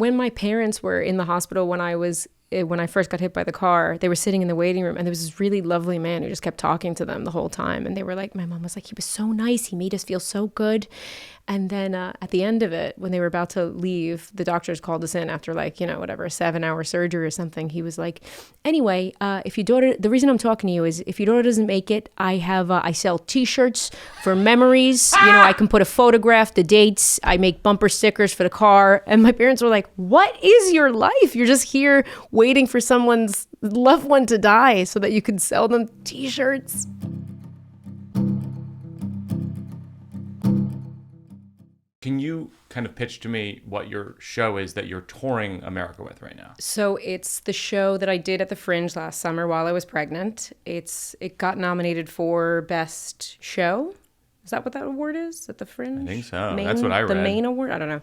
when my parents were in the hospital when I first got hit by the car, they were sitting in the waiting room and there was this really lovely man who just kept talking to them the whole time. And they were like, my mom was like, he was so nice. He made us feel so good. And then at the end of it, when they were about to leave, the doctors called us in after like, you know, whatever, a 7-hour surgery or something. He was like, anyway, if your daughter, the reason I'm talking to you is if your daughter doesn't make it, I sell T-shirts for memories. You know, I can put a photograph, the dates. I make bumper stickers for the car. And my parents were like, what is your life? You're just here waiting for someone's loved one to die so that you could sell them T-shirts. Can you kind of pitch to me what your show is that you're touring America with right now? So it's the show that I did at the Fringe last summer while I was pregnant. It got nominated for Best Show. Is that what that award is at the Fringe? I think so. That's what I read. The main award? I don't know.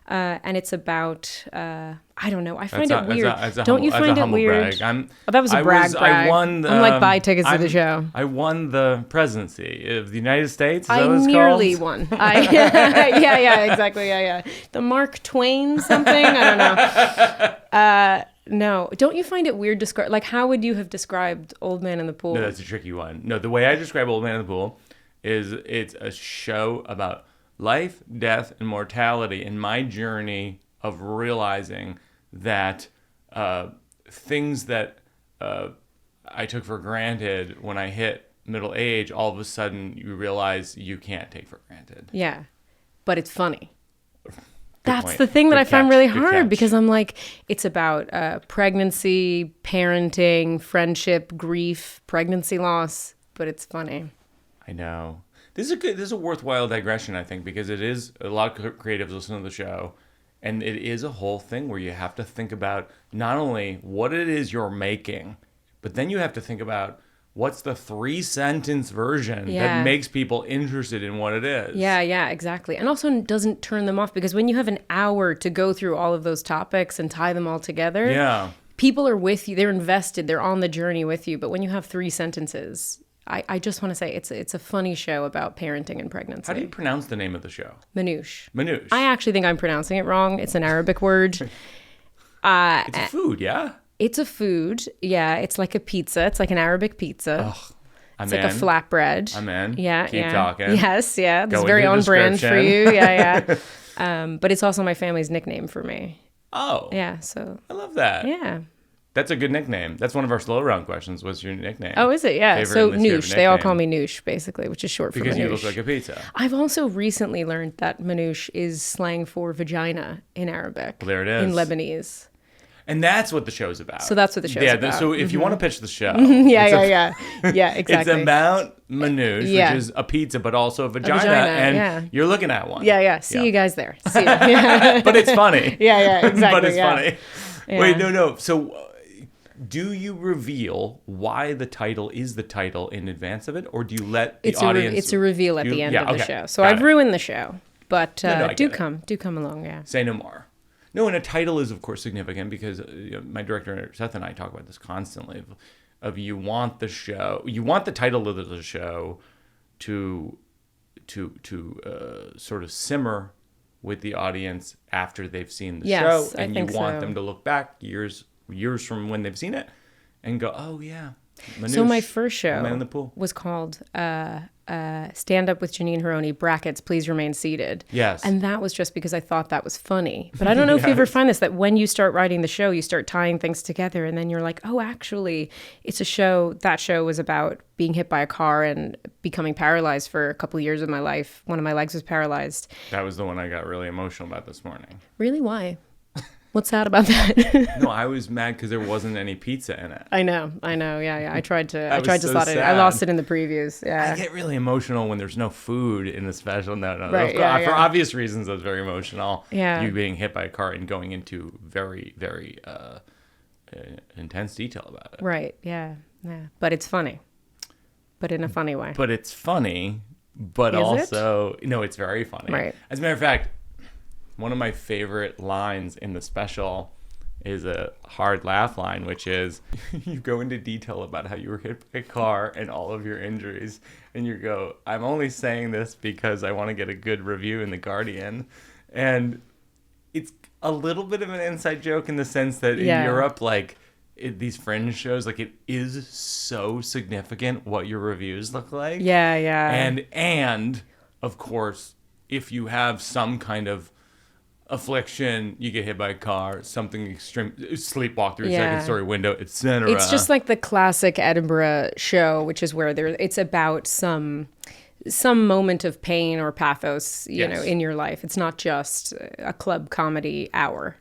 And it's about, I don't know. I find it weird. Don't you find it weird? That was a brag. I won the... I'm like, buy tickets to the show. I won the presidency of the United States. Is I that what it's nearly called? won. Yeah, exactly. Yeah. The Mark Twain something? I don't know. No. Don't you find it weird like, how would you have described Old Man in the Pool? No, that's a tricky one. No, the way I describe Old Man in the Pool is it's a show about life, death, and mortality, and my journey of realizing that things that I took for granted when I hit middle age, all of a sudden you realize you can't take for granted. Yeah, but it's funny. That's That's the thing that I find really hard because I'm like, it's about pregnancy, parenting, friendship, grief, pregnancy loss, but it's funny. I know. This is a worthwhile digression, I think, because it is a lot of creatives listen to the show, and it is a whole thing where you have to think about not only what it is you're making, but then you have to think about what's the 3-sentence version that makes people interested in what it is. Yeah, exactly. And also doesn't turn them off because when you have an hour to go through all of those topics and tie them all together, people are with you. They're invested. They're on the journey with you. But when you have 3 sentences... I just want to say it's a funny show about parenting and pregnancy. How do you pronounce the name of the show? Manouche. Manouche. I actually think I'm pronouncing it wrong. It's an Arabic word. It's a food, yeah? It's a food. Yeah, it's like a pizza. It's like an Arabic pizza. Ugh, it's like a flatbread. I'm in. Yeah, Keep talking. Yes, yeah. It's very on brand for you. Yeah. But it's also my family's nickname for me. Oh. Yeah, so. I love that. Yeah. That's a good nickname. That's one of our slow round questions. What's your nickname? Oh, is it? Yeah. Favorite So and least favorite Noosh. They all nickname. call me Noosh, basically, which is short for Because Manouche. you look like a pizza. I've also recently learned that Manouche is slang for vagina in Arabic. Well, there it is. In Lebanese. And that's what the show's about. So that's what the show's about. So if you want to pitch the show. Yeah, exactly. It's about Manouche, which is a pizza, but also a vagina. And you're looking at one. Yeah. See you guys there. See ya. But it's funny. Yeah, exactly. But it's funny. Yeah. Wait, no. So do you reveal why the title is the title in advance of it, or do you let the audience... It's a reveal at the end of the show. So Got I've it. ruined the show. But do come along, yeah. Say no more. No, and a title is, of course, significant because my director, Seth, and I talk about this constantly of you want the title of the show to sort of simmer with the audience after they've seen the show. And you want them to look back years from when they've seen it and go, oh, yeah. Manouche, so my first show Man in the Pool. was called Stand Up with Janine Harouni, brackets, Please Remain Seated. Yes. And that was just because I thought that was funny. But I don't know if you ever find this, that when you start writing the show, you start tying things together and then you're like, oh, actually, it's a show. That show was about being hit by a car and becoming paralyzed for a couple of years of my life. One of my legs was paralyzed. That was the one I got really emotional about this morning. Really? Why? What's sad about that? No, I was mad because there wasn't any pizza in it. I know. Yeah. I tried to so slot it. I lost it in the previews. Yeah. I get really emotional when there's no food in the special. No. Right, For obvious reasons, I was very emotional. Yeah. You being hit by a car and going into very, very intense detail about it. Right. Yeah. But it's funny. But in a funny way. But it's funny. But Is also, no, it's very funny. Right. As a matter of fact, one of my favorite lines in the special is a hard laugh line, which is you go into detail about how you were hit by a car and all of your injuries. And you go, I'm only saying this because I want to get a good review in The Guardian. And a little bit of an inside joke in the sense that in Yeah. Europe, like these fringe shows, like it is so significant what your reviews look like. Yeah, yeah. And of course, if you have some kind of affliction, you get hit by a car, something extreme, sleepwalk through a second story window, etc. It's just like the classic Edinburgh show, which is where it's about some moment of pain or pathos, you know, in your life. It's not just a club comedy hour.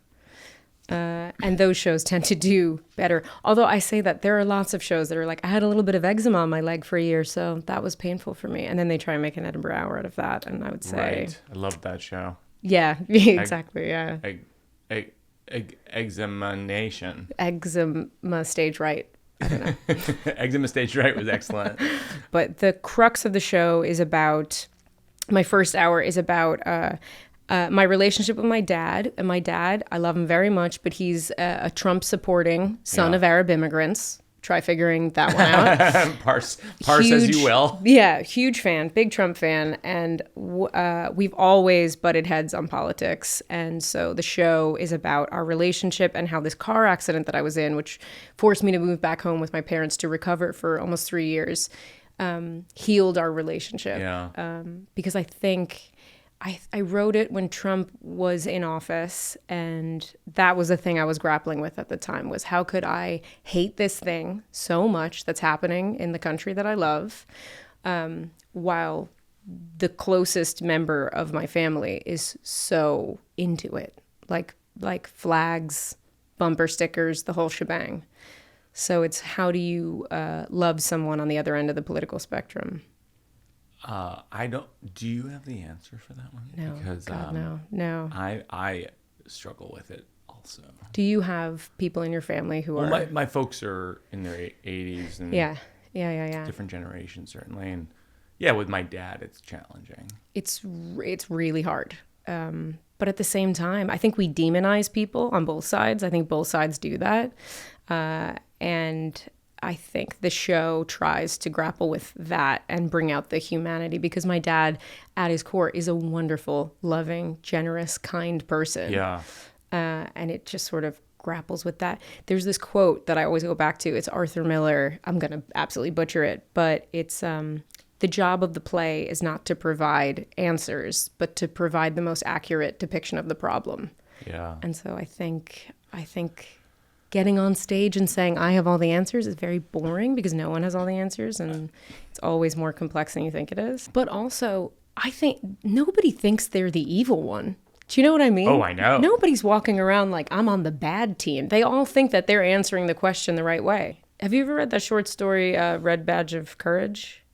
And those shows tend to do better. Although I say that there are lots of shows that are like, I had a little bit of eczema on my leg for a year, so that was painful for me. And then they try and make an Edinburgh hour out of that. And I would say... Right. I love that show. Yeah, exactly, yeah. Examination. Eczema stage right. I don't know. Eczema stage right was excellent. But the crux of the show is about... My first hour is about... my relationship with my dad. And my dad, I love him very much, but he's a Trump-supporting son of Arab immigrants. Try figuring that one out. Parse as you will. Yeah, huge fan, big Trump fan. And we've always butted heads on politics. And so the show is about our relationship and how this car accident that I was in, which forced me to move back home with my parents to recover for almost 3 years, healed our relationship. Yeah. Because I think... I wrote it when Trump was in office, and that was the thing I was grappling with at the time, was how could I hate this thing so much that's happening in the country that I love, while the closest member of my family is so into it, like flags, bumper stickers, the whole shebang. So it's how do you love someone on the other end of the political spectrum? I don't. Do you have the answer for that one? No, because God, no. I struggle with it also. Do you have people in your family who are? My folks are in their 80s and Yeah. different generations certainly, and yeah, with my dad, it's challenging. It's really hard. But at the same time, I think we demonize people on both sides. I think both sides do that, and I think the show tries to grapple with that and bring out the humanity, because my dad, at his core, is a wonderful, loving, generous, kind person. Yeah. And it just sort of grapples with that. There's this quote that I always go back to. It's Arthur Miller. I'm going to absolutely butcher it, but it's the job of the play is not to provide answers, but to provide the most accurate depiction of the problem. Yeah. And so I think getting on stage and saying I have all the answers is very boring, because no one has all the answers, and it's always more complex than you think it is. But also, I think nobody thinks they're the evil one. Do you know what I mean? Oh, I know. Nobody's walking around like I'm on the bad team. They all think that they're answering the question the right way. Have you ever read that short story, Red Badge of Courage?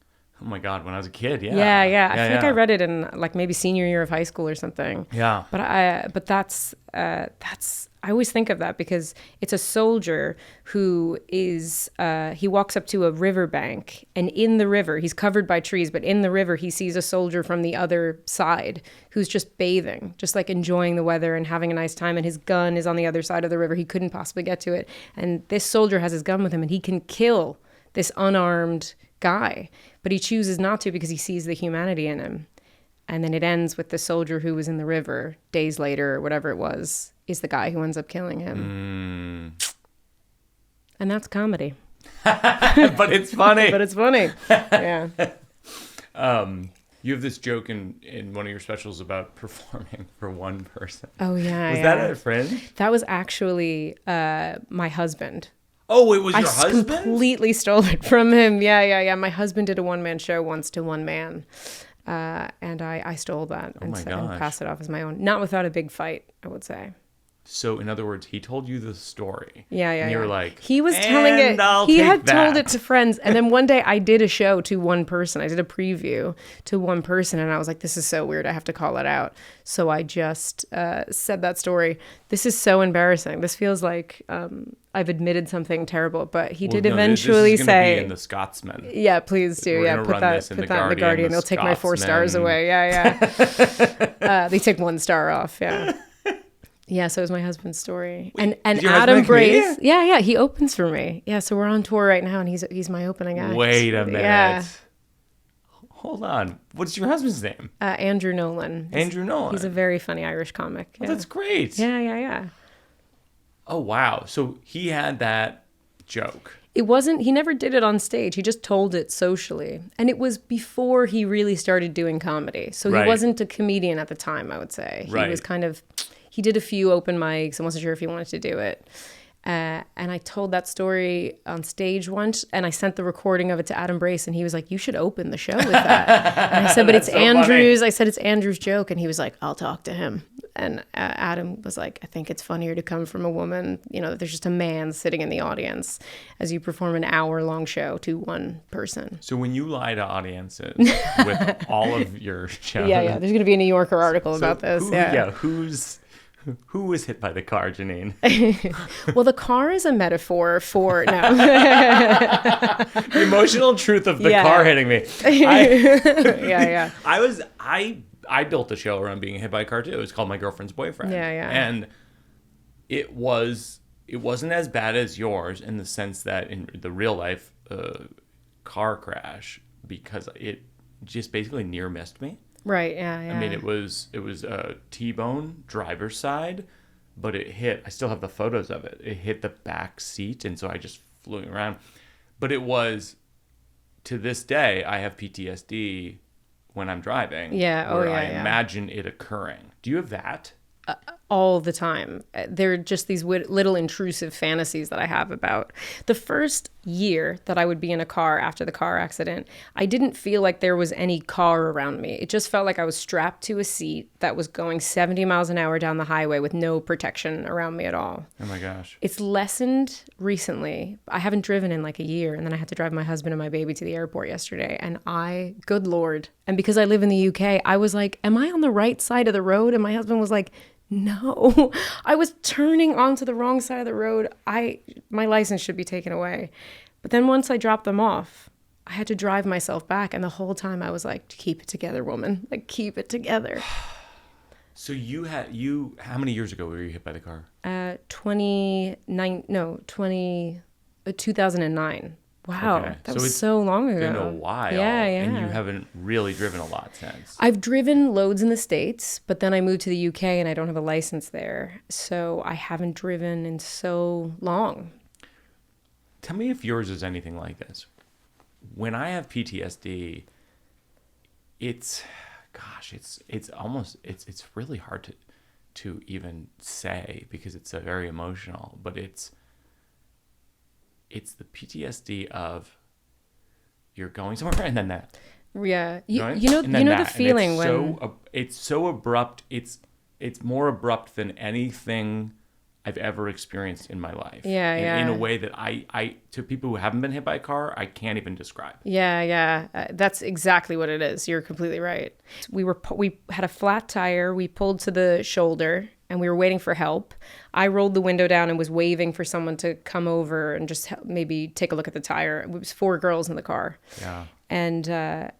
Oh my God, when I was a kid, yeah. Yeah. I think I read it in like maybe senior year of high school or something. Yeah. But that's I always think of that, because it's a soldier who is he walks up to a riverbank, and in the river, he's covered by trees, but in the river he sees a soldier from the other side who's just bathing, just like enjoying the weather and having a nice time, and his gun is on the other side of the river. He couldn't possibly get to it, and this soldier has his gun with him, and he can kill this unarmed guy, but he chooses not to because he sees the humanity in him. And then it ends with the soldier who was in the river days later, or whatever it was, is the guy who ends up killing him. And that's comedy. But it's funny. But it's funny. Yeah. You have this joke in one of your specials about performing for one person. Oh, yeah. Was that a friend? That was actually my husband. Oh, it was your husband? I completely stole it from him. Yeah. My husband did a one-man show once to one man. And I stole that and passed it off as my own. Not without a big fight, I would say. So, in other words, he told you the story. Yeah. And you were like, he was telling it. He had told it to friends. And then one day I did a show to one person. I did a preview to one person. And I was like, this is so weird. I have to call it out. So I just said that story. This is so embarrassing. This feels like I've admitted something terrible. But he did eventually say. Be in the Scotsman. Yeah, please do. We're Put that in the Guardian. They'll take my 4 stars away. Yeah. They take 1 star off. Yeah. Yeah, so it was my husband's story. And Adam Brace. Yeah, he opens for me. Yeah, so we're on tour right now, and he's my opening act. Wait a minute. Yeah. Hold on. What's your husband's name? Andrew Nolan. Andrew Nolan. He's a very funny Irish comic. Oh, that's great. Yeah. Oh, wow. So he had that joke. He never did it on stage. He just told it socially. And it was before he really started doing comedy. So he wasn't a comedian at the time, I would say. He was he did a few open mics and wasn't sure if he wanted to do it. And I told that story on stage once, and I sent the recording of it to Adam Brace, and he was like, "You should open the show with that." And I said, "But it's so Andrew's." Funny. I said, "It's Andrew's joke," and he was like, "I'll talk to him." And Adam was like, "I think it's funnier to come from a woman. That there's just a man sitting in the audience as you perform an hour-long show to one person." So when you lie to audiences with all of your shows, yeah, there's going to be a New Yorker article about this. Who was hit by the car, Janine? Well, the car is a metaphor for no. The emotional truth of the car hitting me. Yeah. I built a show around being hit by a car too. It was called My Girlfriend's Boyfriend. Yeah. And it wasn't as bad as yours in the sense that in the real life car crash, because it just basically near missed me. Right, yeah. I mean, it was a T-bone driver's side, but it hit. I still have the photos of it. It hit the back seat, and so I just flew around. But it was, to this day, I have PTSD when I'm driving. Yeah, where I imagine it occurring. Do you have that? All the time. They're just these little intrusive fantasies that I have about. The first year that I would be in a car after the car accident, I didn't feel like there was any car around me. It just felt like I was strapped to a seat that was going 70 miles an hour down the highway with no protection around me at all. Oh my gosh. It's lessened recently. I haven't driven in like a year, and then I had to drive my husband and my baby to the airport yesterday, and good Lord. And because I live in the UK, I was like, am I on the right side of the road? And my husband was like, no, I was turning onto the wrong side of the road. My license should be taken away. But then once I dropped them off, I had to drive myself back. And the whole time I was like, keep it together, woman. Like, keep it together. So how many years ago were you hit by the car? 2009. Wow, okay. that was so long ago. Been a while. Yeah. And you haven't really driven a lot since. I've driven loads in the States, but then I moved to the UK and I don't have a license there. So I haven't driven in so long. Tell me if yours is anything like this. When I have PTSD, it's really hard to even say because it's very emotional, but it's the PTSD of you're going somewhere and then that. Yeah. You know the feeling when it's so abrupt. It's more abrupt than anything I've ever experienced in my life. Yeah. In a way that I to people who haven't been hit by a car, I can't even describe. Yeah. That's exactly what it is. You're completely right. We had a flat tire. We pulled to the shoulder and we were waiting for help. I rolled the window down and was waving for someone to come over and just maybe take a look at the tire. It was 4 girls in the car. Yeah. And I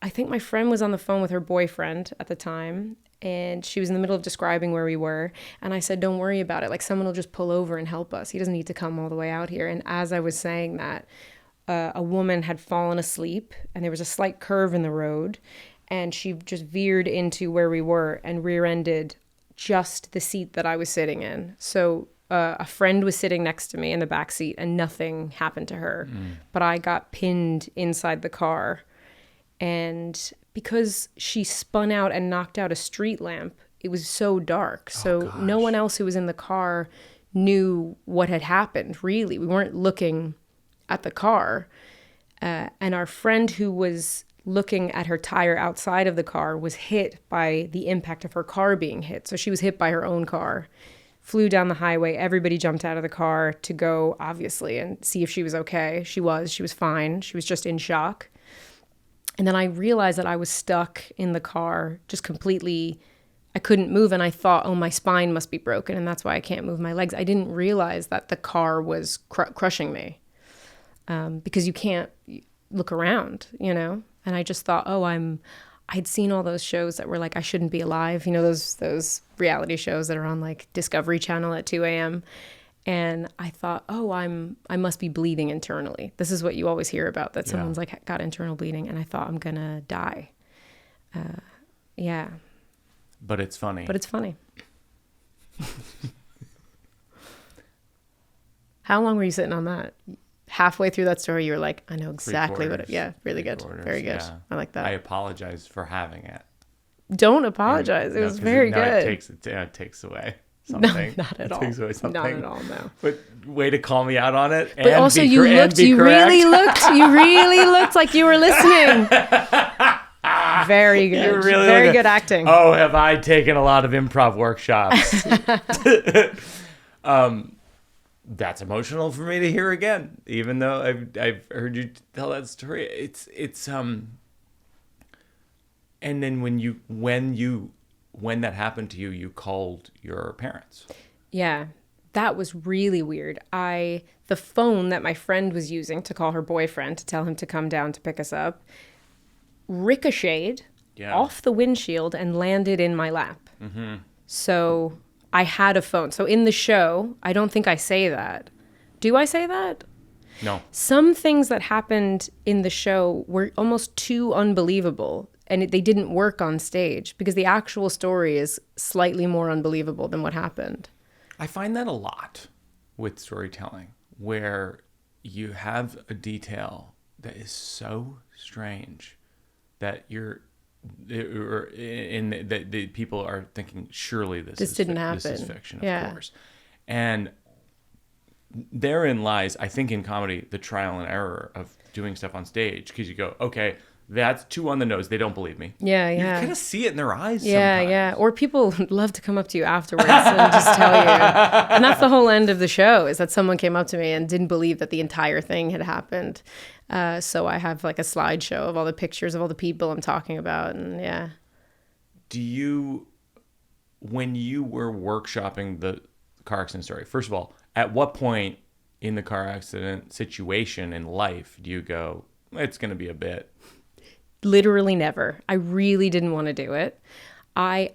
think my friend was on the phone with her boyfriend at the time, and she was in the middle of describing where we were. And I said, don't worry about it. Like, someone will just pull over and help us. He doesn't need to come all the way out here. And as I was saying that, a woman had fallen asleep, and there was a slight curve in the road, and she just veered into where we were and rear-ended just the seat that I was sitting in. So a friend was sitting next to me in the back seat and nothing happened to her. But I got pinned inside the car. And because she spun out and knocked out a street lamp, it was so dark. So no one else who was in the car knew what had happened, really. We weren't looking at the car. And our friend who was looking at her tire outside of the car was hit by the impact of her car being hit. So she was hit by her own car, flew down the highway. Everybody jumped out of the car to go, obviously, and see if she was okay. She was fine. She was just in shock. And then I realized that I was stuck in the car, just completely, I couldn't move. And I thought, oh, my spine must be broken, and that's why I can't move my legs. I didn't realize that the car was crushing me because you can't look around, And I just thought, I'd seen all those shows that were like, I shouldn't be alive. Those reality shows that are on like Discovery Channel at 2 a.m. And I thought, oh, I must be bleeding internally. This is what you always hear about, that someone's like got internal bleeding. And I thought, I'm going to die. Yeah. But it's funny. How long were you sitting on that? Halfway through that story, you were like, I know exactly what really good. Very good. Yeah. I like that. I apologize for having it. Don't apologize. It was very good. It takes away something. No, not at all. It takes away something. Not at all, no. But way to call me out on it. But and also you really looked like you were listening. Very good. Really very good acting. Oh, have I taken a lot of improv workshops? That's emotional for me to hear again, even though I've heard you tell that story. It's and then when that happened to you, you called your parents. Yeah, that was really weird. The phone that my friend was using to call her boyfriend to tell him to come down to pick us up ricocheted off the windshield and landed in my lap. Mm-hmm. So I had a phone. So in the show, I don't think I say that. Do I say that? No. Some things that happened in the show were almost too unbelievable, and they didn't work on stage because the actual story is slightly more unbelievable than what happened. I find that a lot with storytelling, where you have a detail that is so strange that the people are thinking, surely this didn't happen. This is fiction, of course. And therein lies, I think, in comedy, the trial and error of doing stuff on stage, because you go, okay, that's too on the nose. They don't believe me. Yeah. You kind of see it in their eyes sometimes. Yeah. Or people love to come up to you afterwards and just tell you. And that's the whole end of the show, is that someone came up to me and didn't believe that the entire thing had happened. So I have like a slideshow of all the pictures of all the people I'm talking about. And yeah. When you were workshopping the car accident story, first of all, at what point in the car accident situation in life do you go, it's going to be a bit? Literally never. I really didn't want to do it. I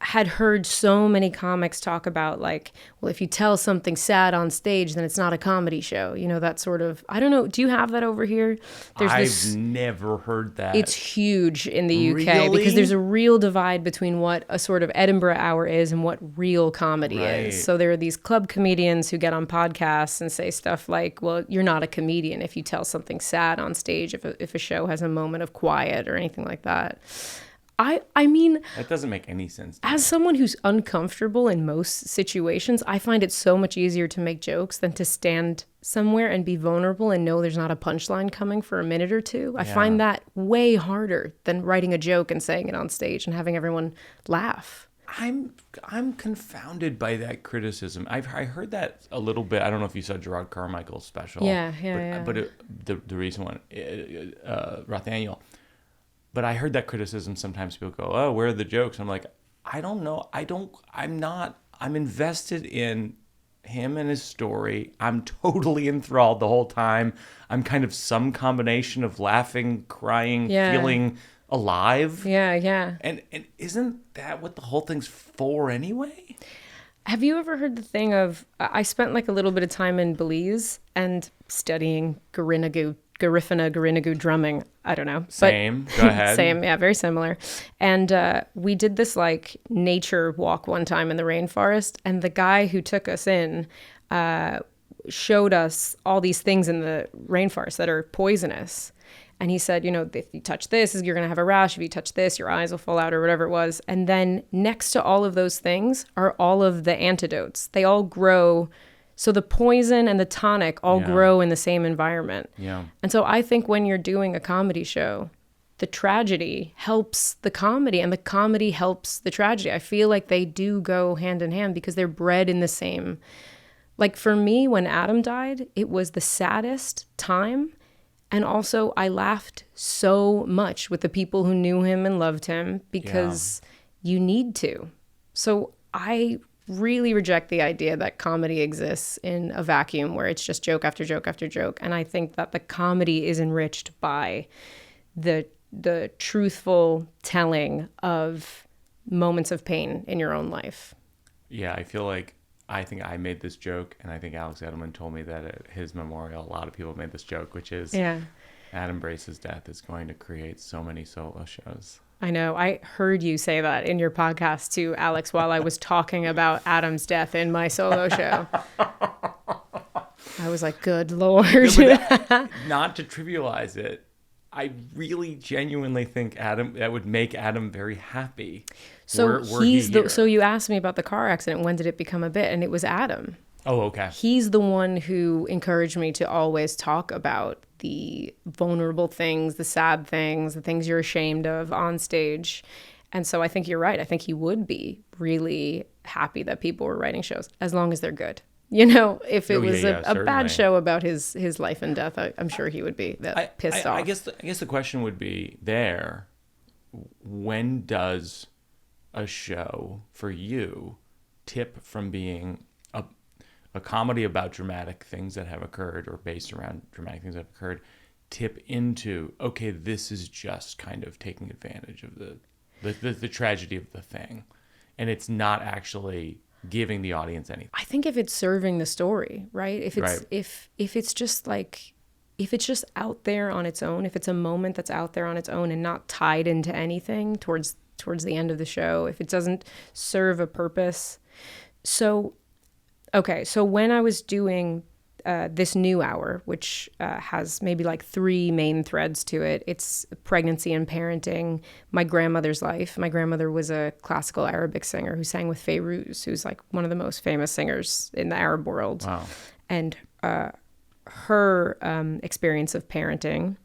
had heard so many comics talk about, like, well, if you tell something sad on stage, then it's not a comedy show. You know, that sort of, I don't know. Do you have that over here? I've never heard that. It's huge in the UK really? Because there's a real divide between what a sort of Edinburgh hour is and what real comedy is. So there are these club comedians who get on podcasts and say stuff like, well, you're not a comedian if you tell something sad on stage, if a show has a moment of quiet or anything like that. I mean, that doesn't make any sense. As someone who's uncomfortable in most situations, I find it so much easier to make jokes than to stand somewhere and be vulnerable and know there's not a punchline coming for a minute or two. I find that way harder than writing a joke and saying it on stage and having everyone laugh. I'm confounded by that criticism. I heard that a little bit. I don't know if you saw Gerard Carmichael's special. But the recent one, Rothaniel. But I heard that criticism. Sometimes people go, oh, where are the jokes? I'm like, I don't know. I'm invested in him and his story. I'm totally enthralled the whole time. I'm kind of some combination of laughing, crying, feeling alive. Yeah. And isn't that what the whole thing's for anyway? Have you ever heard the thing of, I spent like a little bit of time in Belize and studying Garifuna drumming. I don't know. Same. Go ahead. Same. Yeah, very similar. And we did this like nature walk one time in the rainforest. And the guy who took us in showed us all these things in the rainforest that are poisonous. And he said, you know, if you touch this, you're going to have a rash. If you touch this, your eyes will fall out or whatever it was. And then next to all of those things are all of the antidotes. They all grow. So the poison and the tonic all grow in the same environment. Yeah. And so I think when you're doing a comedy show, the tragedy helps the comedy and the comedy helps the tragedy. I feel like they do go hand in hand because they're bred in the same. Like for me, when Adam died, it was the saddest time. And also I laughed so much with the people who knew him and loved him because you need to. So I really reject the idea that comedy exists in a vacuum where it's just joke after joke after joke. And I think that the comedy is enriched by the truthful telling of moments of pain in your own life. Yeah, I feel like I think I made this joke, and I think Alex Edelman told me that at his memorial, a lot of people made this joke, which is Adam Brace's death is going to create so many solo shows. I know. I heard you say that in your podcast to Alex while I was talking about Adam's death in my solo show. I was like, good Lord. No, not to trivialize it, I really genuinely think that would make Adam very happy. So so you asked me about the car accident. When did it become a bit? And it was Adam. Oh, okay. He's the one who encouraged me to always talk about the vulnerable things, the sad things, the things you're ashamed of on stage. And so I think you're right. I think he would be really happy that people were writing shows, as long as they're good. You know, if it was a bad show about his life and death, I'm sure he would be pissed off. I guess the question would be there, when does a show for you tip from being a comedy about dramatic things that have occurred or based around dramatic things that have occurred, tip into, okay, this is just kind of taking advantage of the tragedy of the thing, and it's not actually giving the audience anything. I think if it's serving the story, right? If it's if it's just like, if it's just out there on its own, if it's a moment that's out there on its own and not tied into anything towards the end of the show, if it doesn't serve a purpose. So when I was doing this new hour, which has maybe like 3 main threads to it. It's pregnancy and parenting, my grandmother's life. My grandmother was a classical Arabic singer who sang with Fairuz, who's like one of the most famous singers in the Arab world. Wow. And her experience of parenting,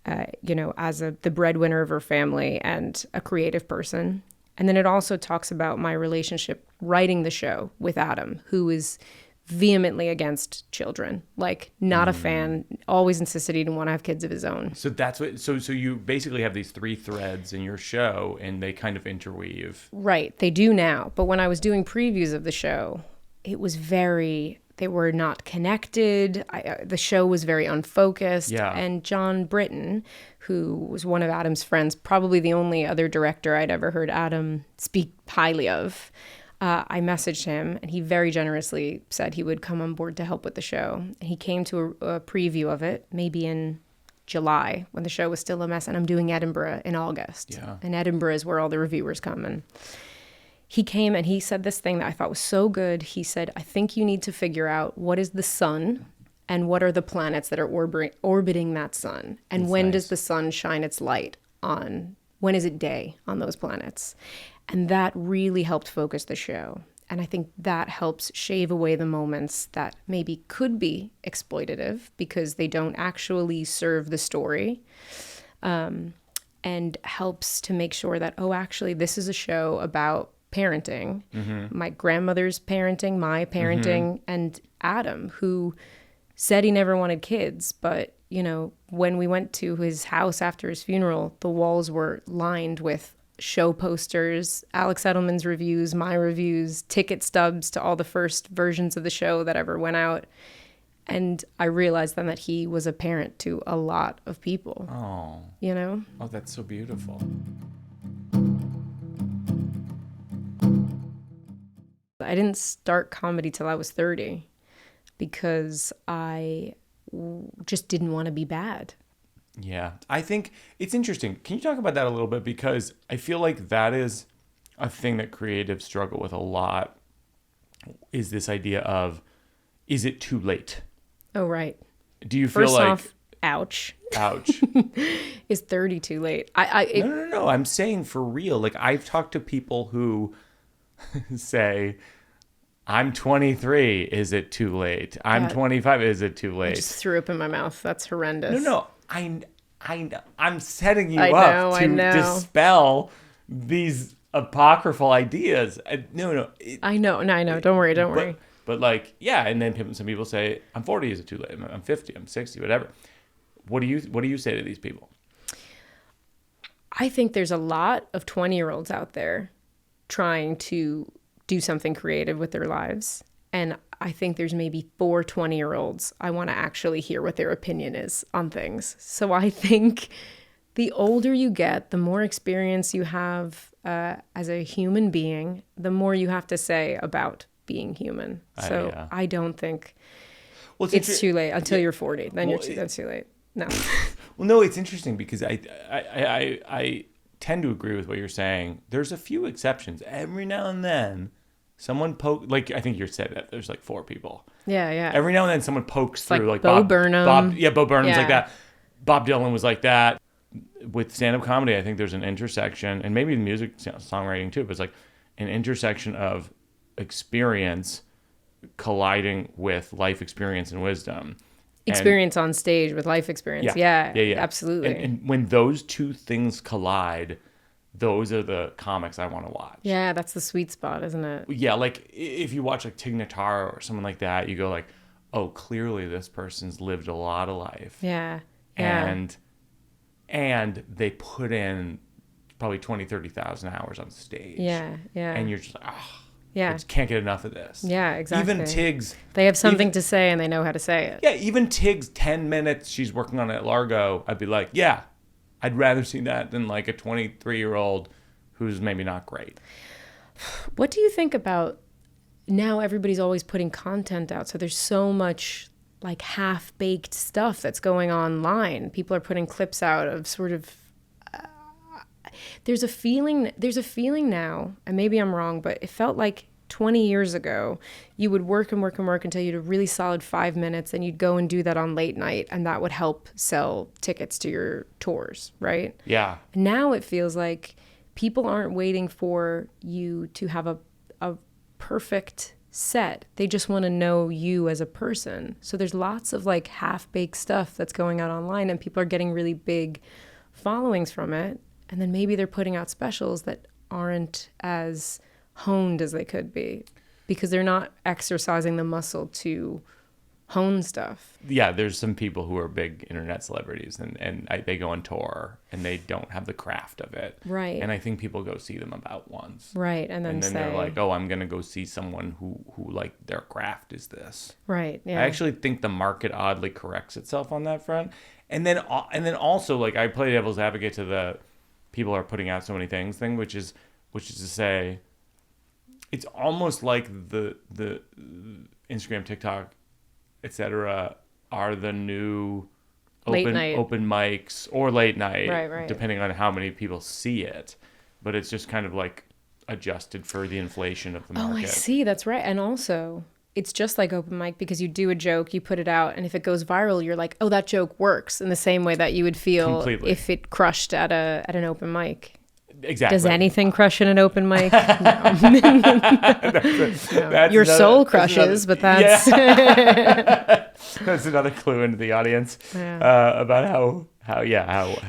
as the breadwinner of her family and a creative person. And then it also talks about my relationship writing the show with Adam, who is vehemently against children, like not a fan, always insisted he didn't want to have kids of his own. So that's what, so you basically have these 3 threads in your show and they kind of interweave. Right. They do now. But when I was doing previews of the show, they were not connected. The show was very unfocused. Yeah. And John Britton, who was one of Adam's friends, probably the only other director I'd ever heard Adam speak highly of, I messaged him, and he very generously said he would come on board to help with the show. And he came to a preview of it, maybe in July, when the show was still a mess, and I'm doing Edinburgh in August. Yeah. And Edinburgh is where all the reviewers come. And he came and he said this thing that I thought was so good. He said, I think you need to figure out what is the sun and what are the planets that are orbiting that sun. And That's when nice. does the sun shine its light on, when is it day on those planets? And that really helped focus the show. And I think that helps shave away the moments that maybe could be exploitative because they don't actually serve the story. And helps to make sure that, actually, this is a show about parenting. Mm-hmm. My grandmother's parenting, my parenting, and Adam, who said he never wanted kids. But, when we went to his house after his funeral, the walls were lined with show posters, Alex Edelman's reviews, my reviews, ticket stubs to all the first versions of the show that ever went out. And I realized then that he was a parent to a lot of people. Oh. Oh, that's so beautiful. I didn't start comedy till I was 30 because I just didn't want to be bad. Yeah, I think it's interesting. Can you talk about that a little bit? Because I feel like that is a thing that creatives struggle with a lot, is this idea of, is it too late? Oh, right. Do you feel First like... off, ouch. Is 30 too late? No. I'm saying for real. Like, I've talked to people who say, I'm 23. Is it too late? I'm 25. Is it too late? I just threw up in my mouth. That's horrendous. No. I'm setting you up to dispel these apocryphal ideas. No. I know. Don't worry. But like, yeah, and then some people say, I'm 40, is it too late? I'm 50, I'm 60, whatever. What do you say to these people? I think there's a lot of 20-year-olds out there trying to do something creative with their lives. And I think there's maybe 4 20-year-olds I want to actually hear what their opinion is on things. So I think the older you get, the more experience you have as a human being, the more you have to say about being human. Yeah. I don't think Well, it's too late until you're 40. Then that's too late. No. Well, no, it's interesting because I tend to agree with what you're saying. There's a few exceptions. Every now and then, someone like I think you said that there's like 4 people. Yeah. Every now and then, someone pokes through, like Bo Burnham. Bo Burnham's Yeah. like that. Bob Dylan was like that. With stand-up comedy, I think there's an intersection, and maybe the music songwriting too, but it's like an intersection of experience colliding with life experience and wisdom. Experience on stage with life experience. Yeah. Absolutely. And when those two things collide, those are the comics I want to watch. Yeah, that's the sweet spot, isn't it? Yeah, like if you watch like Tig Notaro or someone like that, you go like, oh, clearly this person's lived a lot of life. Yeah. And they put in probably 20, 30,000 hours on stage. Yeah. And you're just like, oh, yeah. I just can't get enough of this. Yeah, exactly. Even Tig's... They have something to say and they know how to say it. Yeah, even Tig's 10 minutes she's working on it at Largo, I'd be like, yeah, I'd rather see that than like a 23-year-old who's maybe not great. What do you think about now everybody's always putting content out, so there's so much like half-baked stuff that's going online. People are putting clips out of sort of there's a feeling now, and maybe I'm wrong, but it felt like 20 years ago you would work until you had a really solid 5 minutes, and you'd go and do that on late night, and that would help sell tickets to your tours, right? Yeah. Now it feels like people aren't waiting for you to have a perfect set. They just want to know you as a person. So there's lots of like half-baked stuff that's going out online, and people are getting really big followings from it. And then maybe they're putting out specials that aren't as honed as they could be because they're not exercising the muscle to hone stuff. Yeah, there's some people who are big internet celebrities and they go on tour and they don't have the craft of it. Right. And I think people go see them about once. Right. And then they're like, oh, I'm going to go see someone who like their craft is this. Right. Yeah. I actually think the market oddly corrects itself on that front. And then also, like, I play devil's advocate to the people are putting out so many things thing, which is to say, it's almost like the Instagram, TikTok, etc. are the new open mics or late night, right. depending on how many people see it. But it's just kind of like adjusted for the inflation of the market. Oh, I see. That's right. And also, it's just like open mic because you do a joke, you put it out, and if it goes viral, you're like, oh, that joke works, in the same way that you would feel completely if it crushed at an open mic. Exactly. Does anything crush in an open mic? No. That's your soul crushes, but that's that's another clue into the audience about how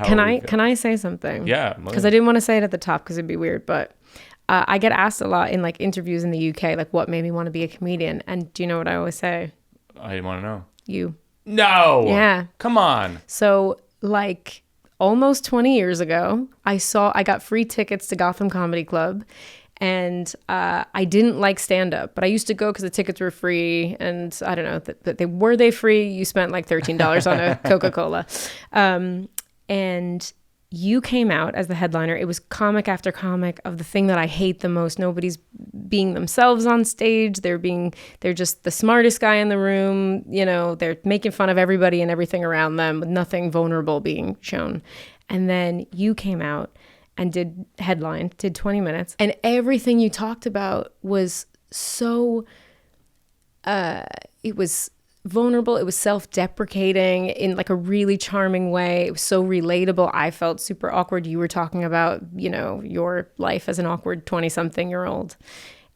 Can I say something? Yeah, because I didn't want to say it at the top because it'd be weird, but I get asked a lot in like interviews in the UK, like what made me want to be a comedian, and do you know what I always say? I want to know. You. No. Yeah. Come on. So like almost 20 years ago, I got free tickets to Gotham Comedy Club, and I didn't like stand-up, but I used to go because the tickets were free, and I don't know, that were they free? You spent like $13 on a Coca-Cola. And you came out as the headliner. It was comic after comic of the thing that I hate the most. Nobody's being themselves on stage. They're just the smartest guy in the room. You know, they're making fun of everybody and everything around them with nothing vulnerable being shown. And then you came out and did 20 minutes. And everything you talked about was so, it was vulnerable. It was self-deprecating in like a really charming way. It was so relatable. I felt super awkward. You were talking about, you know, your life as an awkward 20-something-year-old.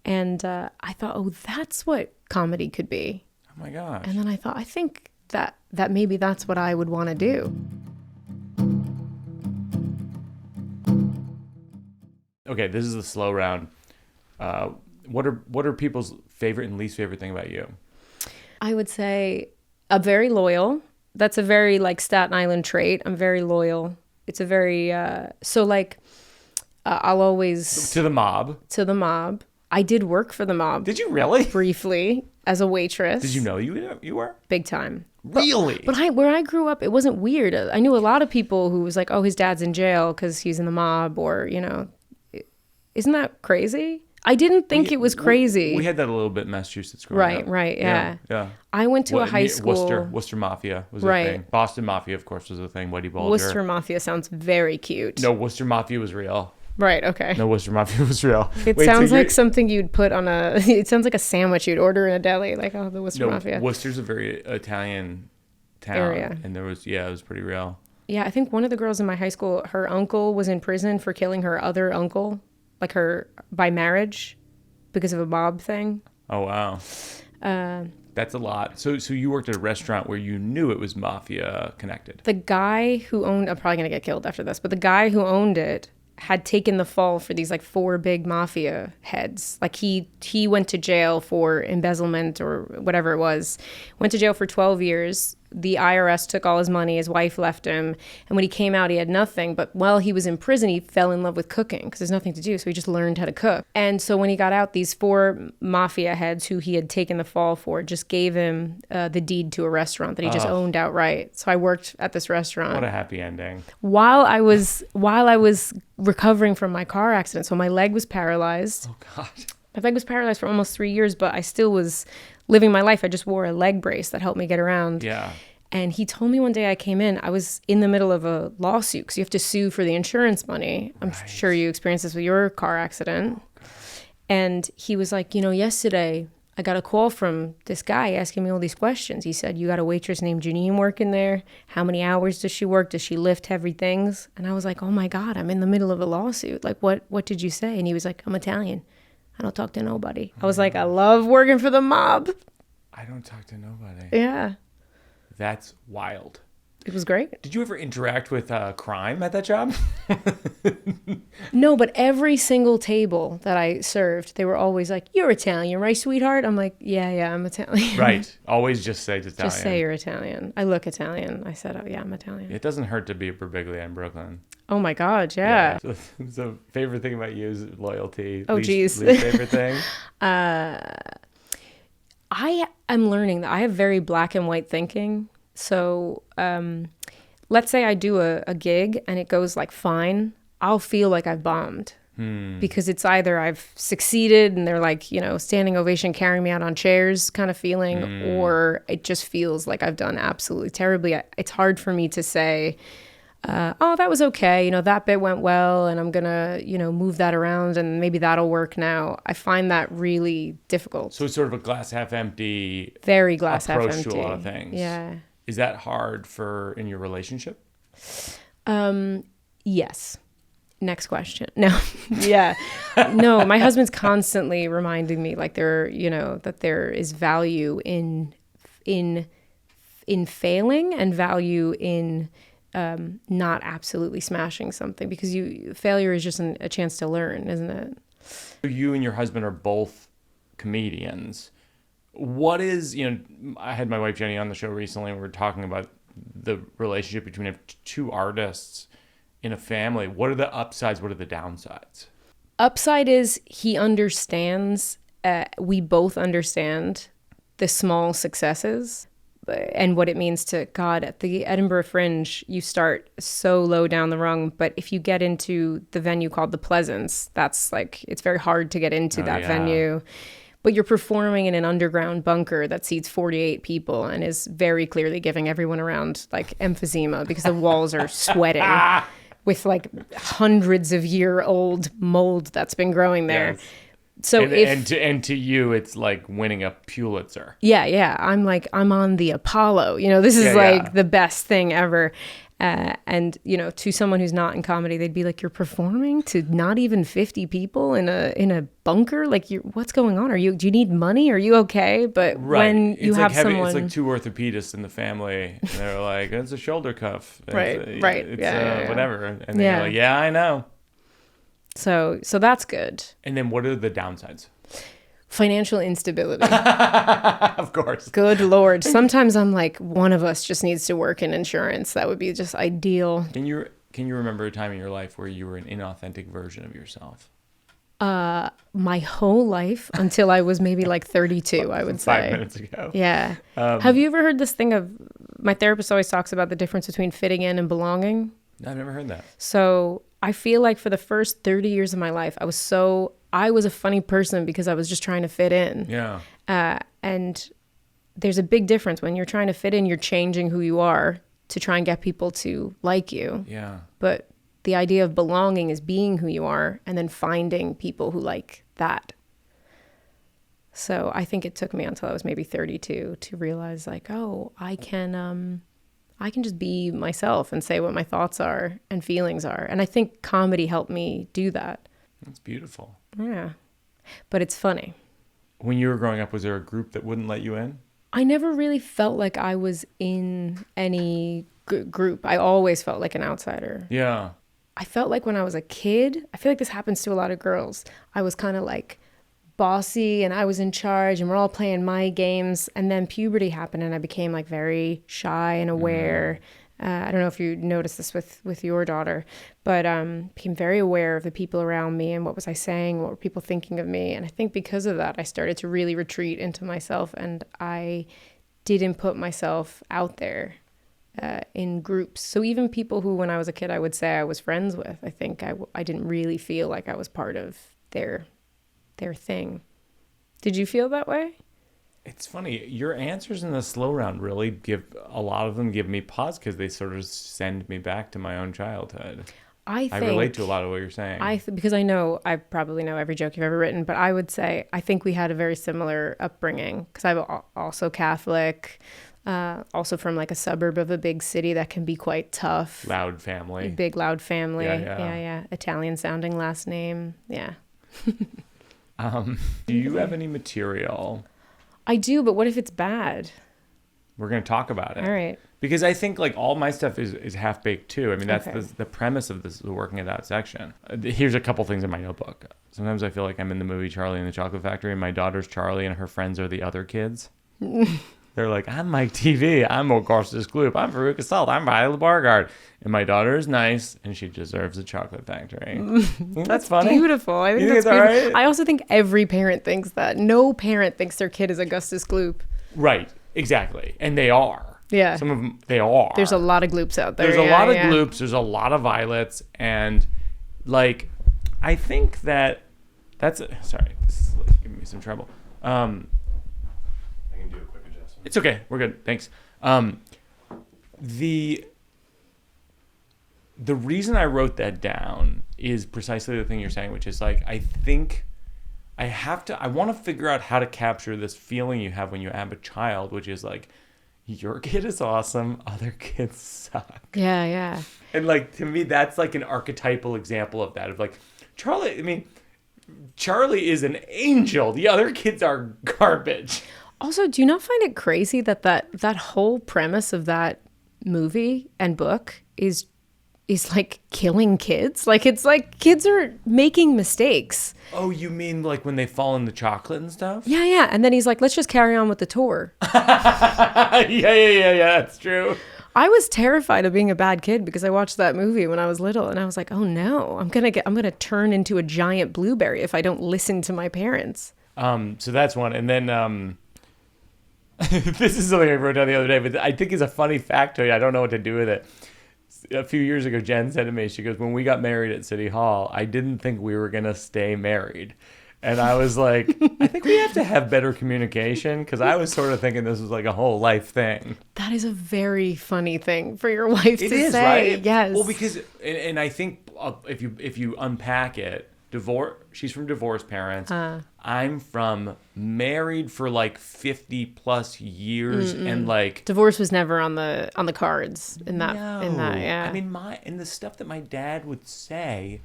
And I thought, oh, that's what comedy could be. Oh my gosh. And then I thought, I think that maybe that's what I would want to do. Okay, this is the slow round. What are people's favorite and least favorite thing about you? I would say I'm very loyal. That's a very like Staten Island trait. I'm very loyal. It's a very I'll always to the mob. To the mob. I did work for the mob. Did you really? Briefly as a waitress. Did you know you were? Big time. Really? But where I grew up, it wasn't weird. I knew a lot of people who was like, oh, his dad's in jail because he's in the mob, or, you know, isn't that crazy? I didn't think it was crazy. We had that a little bit in Massachusetts growing up. Right, yeah. Yeah. I went to a high school. Worcester Mafia was Right. a thing. Boston Mafia, of course, was a thing. Whitey Bulger. Worcester Mafia sounds very cute. No, Worcester Mafia was real. Right, okay. No, Worcester Mafia was real. It sounds like something you'd put on it sounds like a sandwich you'd order in a deli, like, oh, the Worcester Mafia. Worcester's a very Italian town. Area. And it was pretty real. Yeah, I think one of the girls in my high school, her uncle was in prison for killing her other uncle, like her by marriage, because of a mob thing. Oh, wow. That's a lot. So you worked at a restaurant where you knew it was mafia connected. The guy who owned, I'm probably going to get killed after this, but the guy who owned it had taken the fall for these like 4 big mafia heads. Like he went to jail for embezzlement or whatever it was. Went to jail for 12 years. The IRS took all his money. His wife left him. And when he came out, he had nothing. But while he was in prison, he fell in love with cooking because there's nothing to do. So he just learned how to cook. And so when he got out, these 4 mafia heads who he had taken the fall for just gave him the deed to a restaurant that he just owned outright. So I worked at this restaurant. What a happy ending. While I was recovering from my car accident. So my leg was paralyzed. Oh, God. My leg was paralyzed for almost 3 years, but I still was living my life. I just wore a leg brace that helped me get around. Yeah. And he told me one day I came in, I was in the middle of a lawsuit because you have to sue for the insurance money. I'm sure you experienced this with your car accident. And he was like, yesterday I got a call from this guy asking me all these questions. He said, you got a waitress named Janine working there? How many hours does she work? Does she lift heavy things? And I was like, oh my God, I'm in the middle of a lawsuit. Like, what did you say? And he was like, I'm Italian. I don't talk to nobody. I was like, I love working for the mob. I don't talk to nobody. Yeah. That's wild. It was great. Did you ever interact with crime at that job? No, but every single table that I served, they were always like, you're Italian, right, sweetheart? I'm like, yeah, I'm Italian. Right. Always just say Italian. Just say you're Italian. I look Italian. I said, oh, yeah, I'm Italian. It doesn't hurt to be a Birbiglia in Brooklyn. Oh, my God, yeah. So favorite thing about you is loyalty. Oh, geez. Least favorite thing? I am learning that I have very black and white thinking. So let's say I do a gig and it goes like fine. I'll feel like I've bombed because it's either I've succeeded and they're like, standing ovation, carrying me out on chairs kind of feeling, or it just feels like I've done absolutely terribly. It's hard for me to say, oh, that was okay. That bit went well and I'm going to, move that around and maybe that'll work now. I find that really difficult. So it's sort of a glass half empty Very glass half approach empty. to a lot of things. Yeah. Is that hard in your relationship? Yes. Next question. No. Yeah. No, my husband's constantly reminding me like that there is value in failing and value in not absolutely smashing something because failure is just a chance to learn, isn't it? You and your husband are both comedians. What is, I had my wife Jenny on the show recently and we were talking about the relationship between 2 artists in a family. What are the upsides? What are the downsides? Upside is he understands, we both understand the small successes and what it means to God. At the Edinburgh Fringe, you start so low down the rung, but if you get into the venue called the Pleasance, that's like, it's very hard to get into that venue. But you're performing in an underground bunker that seats 48 people and is very clearly giving everyone around like emphysema because the walls are sweating with like hundreds of year old mold that's been growing there. Yes. So to you, it's like winning a Pulitzer. Yeah. I'm on the Apollo. This is the best thing ever. And to someone who's not in comedy, they'd be like, "You're performing to not even 50 people in a bunker. Like, what's going on? Do you need money? Are you okay?" But when you have someone, it's like 2 orthopedists in the family, and they're like, "It's a shoulder cuff." Right. It's whatever, and they're like, "Yeah, I know." So that's good. And then what are the downsides? Financial instability. Of course. Good Lord. Sometimes I'm like, one of us just needs to work in insurance. That would be just ideal. Can you remember a time in your life where you were an inauthentic version of yourself? My whole life until I was maybe like 32, I would say. 5 minutes ago. Yeah. Have you ever heard this thing of, my therapist always talks about the difference between fitting in and belonging? No, I've never heard that. So I feel like for the first 30 years of my life, I was a funny person because I was just trying to fit in. Yeah. And there's a big difference when you're trying to fit in, you're changing who you are to try and get people to like you. Yeah. But the idea of belonging is being who you are and then finding people who like that. So I think it took me until I was maybe 32 to realize like, oh, I can just be myself and say what my thoughts are and feelings are. And I think comedy helped me do that. That's beautiful. Yeah. But it's funny. When you were growing up, was there a group that wouldn't let you in? I never really felt like I was in any group. I always felt like an outsider. Yeah. I felt like when I was a kid, I feel like this happens to a lot of girls. I was kind of like bossy and I was in charge and we're all playing my games. And then puberty happened and I became like very shy and aware. I don't know if you noticed this with your daughter, but became very aware of the people around me and what was I saying, what were people thinking of me. And I think because of that, I started to really retreat into myself and I didn't put myself out there in groups. So even people who when I was a kid, I would say I was friends with, I think I didn't really feel like I was part of their thing. Did you feel that way? It's funny. Your answers in the slow round really give me pause because they sort of send me back to my own childhood. I relate to a lot of what you're saying. Because I probably know every joke you've ever written, but I would say I think we had a very similar upbringing because I'm also Catholic, also from like a suburb of a big city that can be quite tough. Loud family. Big loud family. Yeah. Italian sounding last name. Yeah. Do you have any material? I do, but what if it's bad? We're going to talk about it. All right. Because I think like all my stuff is half-baked too. I mean, that's the premise of this, working it out section. Here's a couple things in my notebook. Sometimes I feel like I'm in the movie Charlie and the Chocolate Factory and my daughter's Charlie and her friends are the other kids. They're like, I'm Mike TV. I'm Augustus Gloop. I'm Veruca Salt. I'm Viola Bargard. And my daughter is nice, and she deserves a chocolate factory. That's funny. Beautiful. I think that's beautiful. Right? I also think every parent thinks that. No parent thinks their kid is Augustus Gloop. Right. Exactly. And they are. Yeah. Some of them, they are. There's a lot of Gloops out there. There's a lot of Gloops. There's a lot of Violets. And, like, I think that sorry. This is like, giving me some trouble. It's okay. We're good. Thanks. The reason I wrote that down is precisely the thing you're saying, which is like, I think I want to figure out how to capture this feeling you have when you have a child, which is like, your kid is awesome. Other kids suck. Yeah. Yeah. And like, to me, that's like an archetypal example of that, of like, Charlie is an angel. The other kids are garbage. Also, do you not find it crazy that whole premise of that movie and book is like killing kids? Like, it's like kids are making mistakes. Oh, you mean like when they fall in the chocolate and stuff? Yeah. And then he's like, let's just carry on with the tour. Yeah, that's true. I was terrified of being a bad kid because I watched that movie when I was little and I was like, oh no, I'm going to turn into a giant blueberry if I don't listen to my parents. So that's one. And then, this is something I wrote down the other day, but I think is a funny factoid. I don't know what to do with it. A few years ago, Jen said to me, she goes, when we got married at City Hall, I didn't think we were going to stay married. And I was like, I think we have to have better communication because I was sort of thinking this was like a whole life thing. That is a very funny thing for your wife to say. It is, right? Yes. Well, because, and I think if you unpack it, she's from divorced parents. I'm from married for like 50 plus years and like divorce was never on the cards in that yeah. I mean and the stuff that my dad would say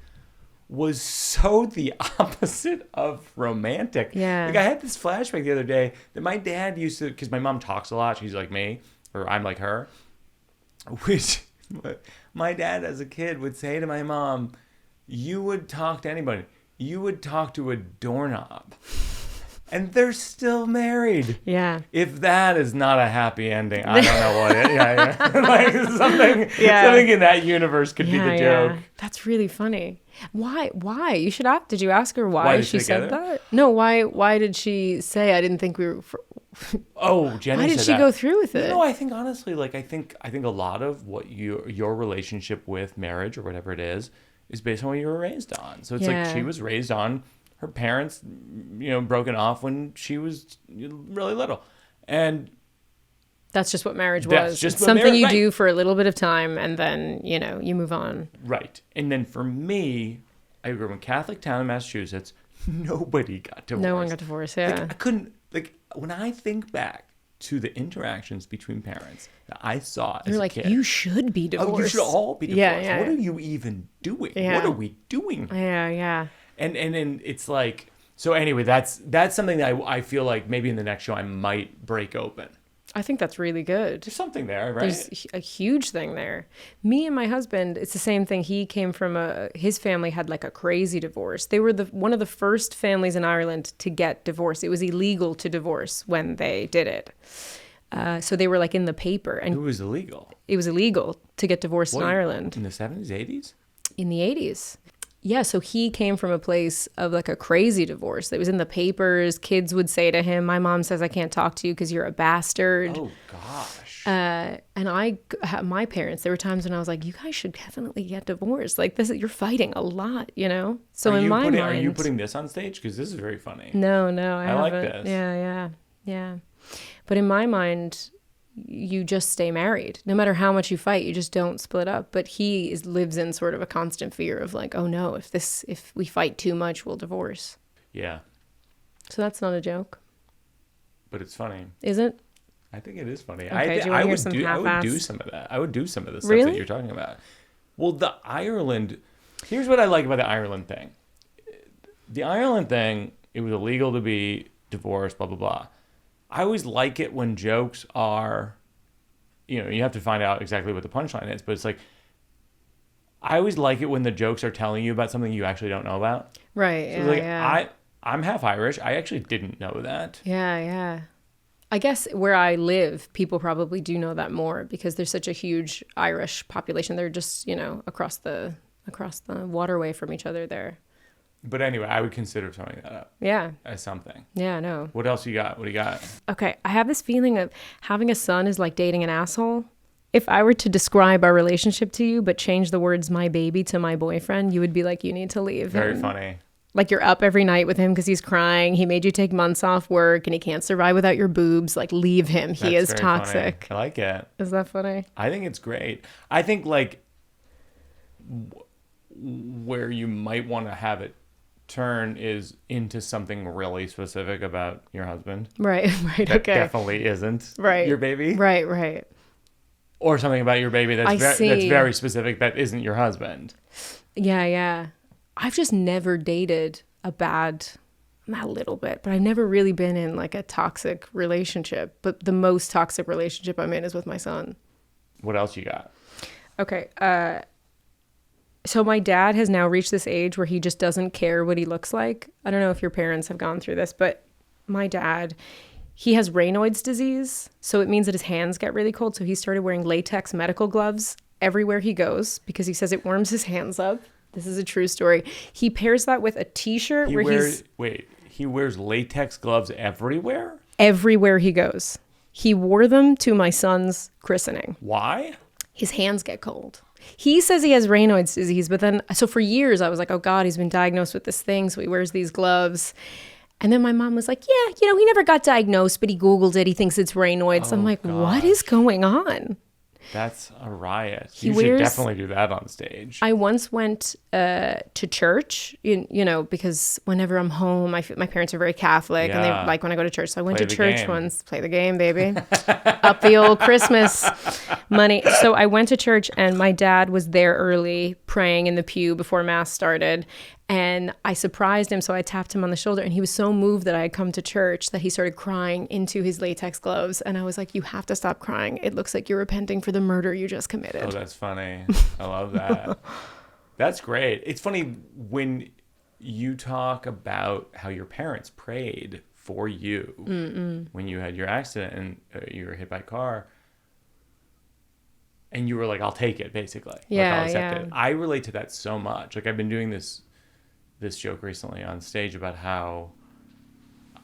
was so the opposite of romantic. Yeah. Like I had this flashback the other day that my dad used to, because my mom talks a lot, she's like me or I'm like her, which my dad as a kid would say to my mom, you would talk to anybody. You would talk to a doorknob. And they're still married. Yeah. If that is not a happy ending, I don't know what it is. Yeah. Like something in that universe could be the joke. Yeah. That's really funny. Why? You should ask. Did you ask her why she said that? No, why did she say I didn't think we were Jenny why did said she that. go through with it? No, I think honestly, like I think a lot of what your relationship with marriage or whatever it is is based on what you were raised on. So it's Yeah. like she was raised on her parents, broken off when she was really little. And That's just what marriage That's was. just It's what something marriage- you right. do for a little bit of time and then, you move on. right. And then for me, I grew up in a Catholic town in Massachusetts. Nobody got divorced. No one got divorced, yeah. Like, I couldn't, when I think back to the interactions between parents that I saw as You're a like, kid. you should be divorced. Oh, you should all be divorced. Yeah, yeah. What are you even doing? Yeah. What are we doing? Yeah, yeah. And it's like, so anyway, that's something that I feel like maybe in the next show I might break open. I think that's really good. There's something there, right? There's a huge thing there. Me and my husband, it's the same thing. He came from his family had like a crazy divorce. They were one of the first families in Ireland to get divorced. It was illegal to divorce when they did it. So they were like in the paper, and It was illegal. it was illegal to get divorced in Ireland In the 70s, 80s? in the 80s. Yeah, so he came from a place of like a crazy divorce. It was in the papers. Kids would say to him, "My mom says I can't talk to you because you're a bastard." Oh, gosh. And my parents, there were times when I was like, "You guys should definitely get divorced. Like you're fighting a lot, So are in my mind, are you putting this on stage? Because this is very funny. No, I like haven't. this. Yeah. But in my mind, you just stay married. No matter how much you fight, you just don't split up. But he lives in sort of a constant fear of like, oh no, if we fight too much, we'll divorce. Yeah. So that's not a joke, But it's funny. is it? I think it is funny. Okay, do you wanna hear some I would do half-assed? some of that. I would do some of the stuff Really? that you're talking about. Well, here's what I like about the Ireland thing. The Ireland thing, it was illegal to be divorced, blah, blah, blah. I always like it when jokes are, you have to find out exactly what the punchline is, but it's like, I always like it when the jokes are telling you about something you actually don't know about. Right. So I'm half Irish. I actually didn't know that. Yeah. I guess where I live, people probably do know that more because there's such a huge Irish population. They're just, across the waterway from each other there. But anyway, I would consider throwing that up Yeah. as something. Yeah, no. What else you got? What do you got? Okay, I have this feeling of having a son is like dating an asshole. If I were to describe our relationship to you, but change the words "my baby" to "my boyfriend," you would be like, you need to leave. Very him. funny. Like you're up every night with him because he's crying. He made you take months off work and he can't survive without your boobs. Like, leave him. He That's is very toxic. funny. I like it. Is that funny? I think it's great. I think where you might want to have it turn is into something really specific about your husband. Right, That okay. definitely isn't Right. your baby. Right. Or something about your baby that's see. that's very specific that isn't your husband. Yeah. I've just never dated not a little bit, but I've never really been in like a toxic relationship. But the most toxic relationship I'm in is with my son. What else you got? Okay. So my dad has now reached this age where he just doesn't care what he looks like. I don't know if your parents have gone through this, but my dad, he has Raynaud's disease. So it means that his hands get really cold. So he started wearing latex medical gloves everywhere he goes because he says it warms his hands up. This is a true story. He pairs that with a t-shirt He wears latex gloves everywhere? everywhere he goes. He wore them to my son's christening. Why? His hands get cold. He says he has Raynaud's disease, but then, so for years I was like, oh God, he's been diagnosed with this thing, so he wears these gloves. And then my mom was like, yeah, he never got diagnosed, but he Googled it. He thinks it's Raynaud's. I'm like, what is going on? That's a riot. He You should wears- definitely do that on stage. I once went to church, because whenever I'm home, my parents are very Catholic and they Yeah. like when I go to church. So I went Play to the church game. once, play the game, baby. Up the old Christmas money. So I went to church and my dad was there early praying in the pew before mass started. And I surprised him. So I tapped him on the shoulder and he was so moved that I had come to church that he started crying into his latex gloves. And I was like, you have to stop crying. It looks like you're repenting for the murder you just committed. Oh, that's funny. I love that. That's great. It's funny when you talk about how your parents prayed for you when you had your accident and you were hit by a car. And you were like, I'll take it, basically. Yeah, I'll accept yeah. it. I relate to that so much. Like, I've been doing this joke recently on stage about how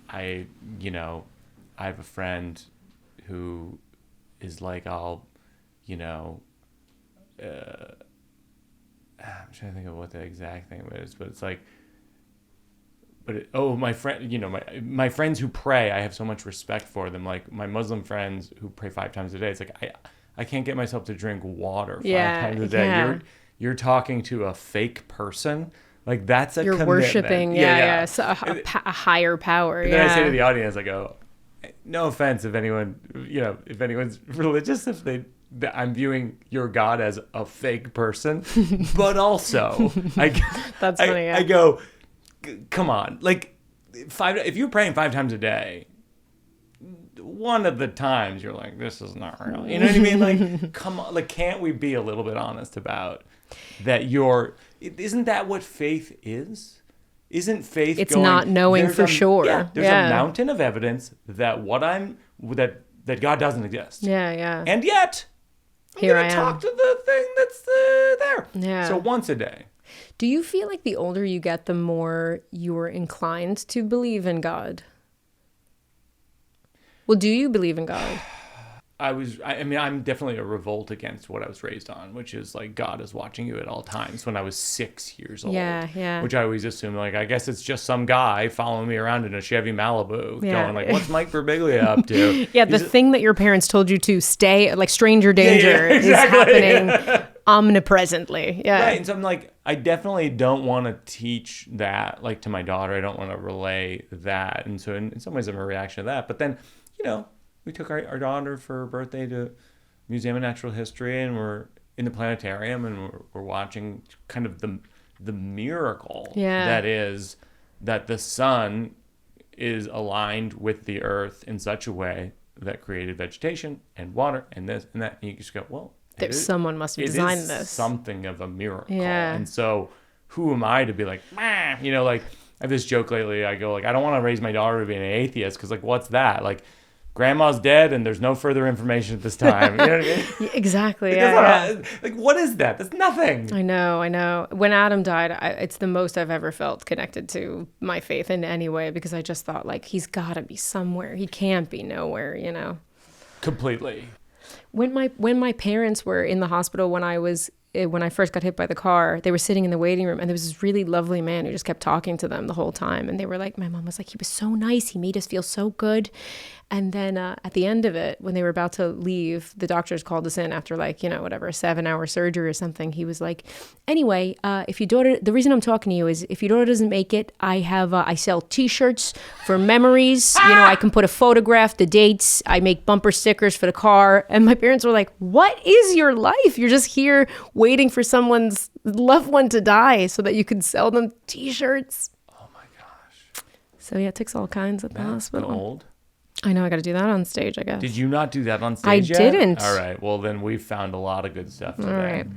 I have a friend who is like, I'll, I'm trying to think of what the exact thing is, but it's like, my friend, my friends who pray, I have so much respect for them. Like my Muslim friends who pray 5 times a day. It's like, I can't get myself to drink water 5 times a day. Yeah. You're talking to a fake person. Like that's a You're commitment. Worshiping. Yeah. So a higher power. And then I say to the audience, I go, no offense if anyone, if anyone's religious, I'm viewing your God as a fake person, but also That's funny. Yeah. I go, come on, like if you're praying 5 times a day, one of the times you're like, this is not real. You know what I mean? Like, come on, like, can't we be a little bit honest about that? Isn't that what faith is? Isn't faith? It's not knowing for sure. Yeah, there's a mountain of evidence that that God doesn't exist. Yeah. And yet, I'm going to talk to the thing that's there. Yeah. So once a day. Do you feel like the older you get, the more you're inclined to believe in God? Well, do you believe in God? I'm definitely a revolt against what I was raised on, which is like God is watching you at all times. When I was 6 years old, yeah, which I always assumed, like, I guess it's just some guy following me around in a Chevy Malibu, going like, "What's Mike Birbiglia up to?" Yeah, the thing that your parents told you to stay, like stranger danger, exactly. is happening omnipresently. Yeah, right. And so I'm like, I definitely don't want to teach that like to my daughter. I don't want to relay that, and so in some ways, I'm a reaction to that. But then, we took our daughter for her birthday to Museum of Natural History, and we're in the planetarium, and we're watching kind of the miracle that is that the sun is aligned with the earth in such a way that created vegetation and water and this and that. And you just go, well, someone must have designed this. Something of a miracle. Yeah. And so who am I to be like, like I have this joke lately. I go like, I don't want to raise my daughter to be an atheist because like, what's that? Like, grandma's dead and there's no further information at this time. You know what I mean? Exactly. Like, what is that? That's nothing. I know. When Adam died, it's the most I've ever felt connected to my faith in any way, because I just thought, like, he's got to be somewhere. He can't be nowhere, Completely. When my parents were in the hospital when I first got hit by the car, they were sitting in the waiting room, and there was this really lovely man who just kept talking to them the whole time. And they were like, my mom was like, he was so nice. He made us feel so good. And then at the end of it, when they were about to leave, the doctors called us in after a 7-hour surgery or something. He was like, anyway, if your daughter, the reason I'm talking to you is if your daughter doesn't make it, I sell T-shirts for memories. I can put a photograph, the dates. I make bumper stickers for the car. And my parents were like, what is your life? You're just here waiting for someone's loved one to die so that you can sell them T-shirts. Oh my gosh. So yeah, it takes all kinds at the hospital. Old. I know, I got to do that on stage, I guess. Did you not do that on stage yet? I didn't. All right. Well, then we found a lot of good stuff today. All right.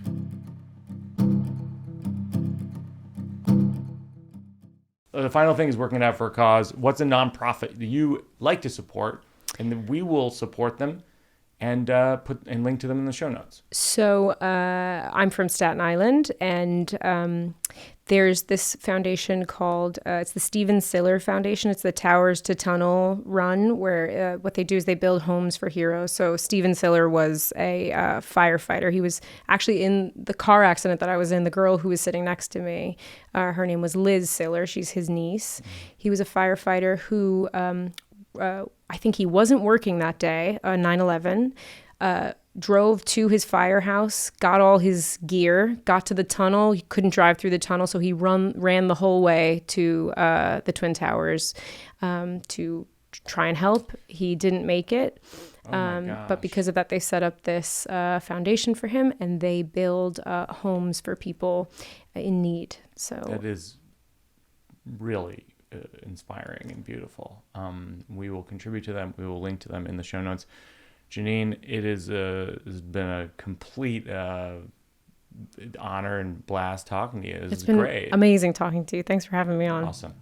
The final thing is working out for a cause. What's a nonprofit that you like to support? And then we will support them and put and link to them in the show notes. So I'm from Staten Island, and there's this foundation called, it's the Steven Siller Foundation. It's the Towers to Tunnel run, where what they do is they build homes for heroes. So Steven Siller was a firefighter. He was actually in the car accident that I was in. The girl who was sitting next to me, her name was Liz Siller. She's his niece. He was a firefighter who, I think he wasn't working that day, 9/11, drove to his firehouse, got all his gear, got to the tunnel. He couldn't drive through the tunnel, so he ran the whole way to the Twin Towers to try and help. He didn't make it. But because of that, they set up this foundation for him, and they build homes for people in need. So that is really inspiring and beautiful. We will contribute to them. We will link to them in the show notes. Janine, it has been a complete honor and blast talking to you. It's been great. Amazing talking to you. Thanks for having me on. Awesome.